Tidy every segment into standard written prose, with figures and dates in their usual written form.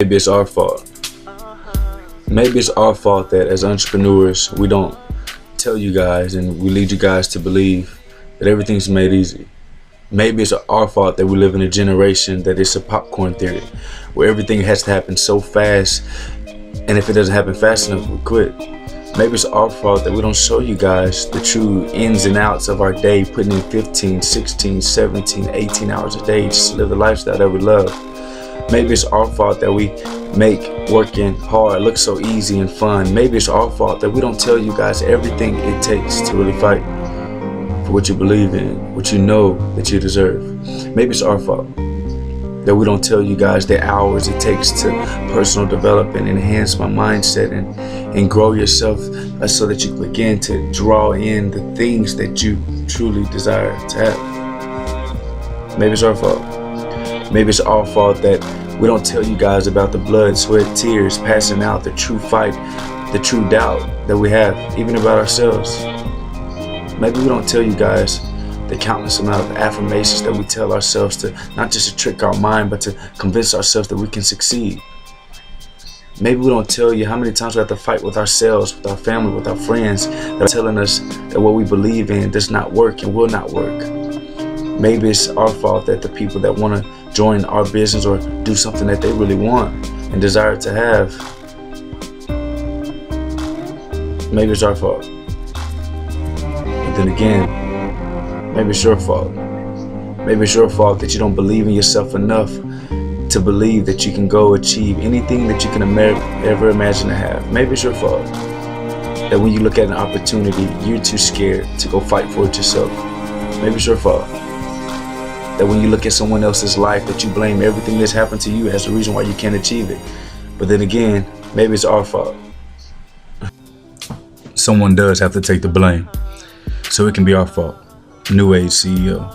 Maybe it's our fault. Maybe it's our fault that as entrepreneurs, we don't tell you guys and we lead you guys to believe that everything's made easy. Maybe it's our fault that we live in a generation that it's a popcorn theory, where everything has to happen so fast, and if it doesn't happen fast enough, we quit. Maybe it's our fault that we don't show you guys the true ins and outs of our day, putting in 15, 16, 17, 18 hours a day just to live the lifestyle that we love. Maybe it's our fault that we make working hard look so easy and fun. Maybe it's our fault that we don't tell you guys everything it takes to really fight for what you believe in, what you know that you deserve. Maybe it's our fault that we don't tell you guys the hours it takes to personal development, enhance my mindset, and grow yourself so that you can begin to draw in the things that you truly desire to have. Maybe it's our fault. Maybe it's our fault that we don't tell you guys about the blood, sweat, tears, passing out, the true fight, the true doubt that we have, even about ourselves. Maybe we don't tell you guys the countless amount of affirmations that we tell ourselves to not just to trick our mind, but to convince ourselves that we can succeed. Maybe we don't tell you how many times we have to fight with ourselves, with our family, with our friends that are telling us that what we believe in does not work and will not work. Maybe it's our fault that the people that want to join our business or do something that they really want and desire to have, maybe it's our fault. But then again, maybe it's your fault. Maybe it's your fault that you don't believe in yourself enough to believe that you can go achieve anything that you can ever imagine to have. Maybe it's your fault that when you look at an opportunity, you're too scared to go fight for it yourself. Maybe it's your fault that when you look at someone else's life, that you blame everything that's happened to you as the reason why you can't achieve it. But then again, maybe it's our fault. Someone does have to take the blame, so it can be our fault. New Age CEO.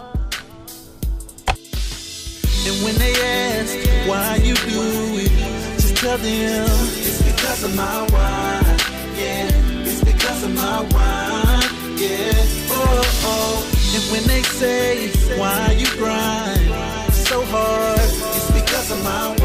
And when they ask why you do it, just tell them it's because of my wife. Yeah, it's because of my wife. Yeah, oh. And when they say why you grind so hard, it's because of my wife.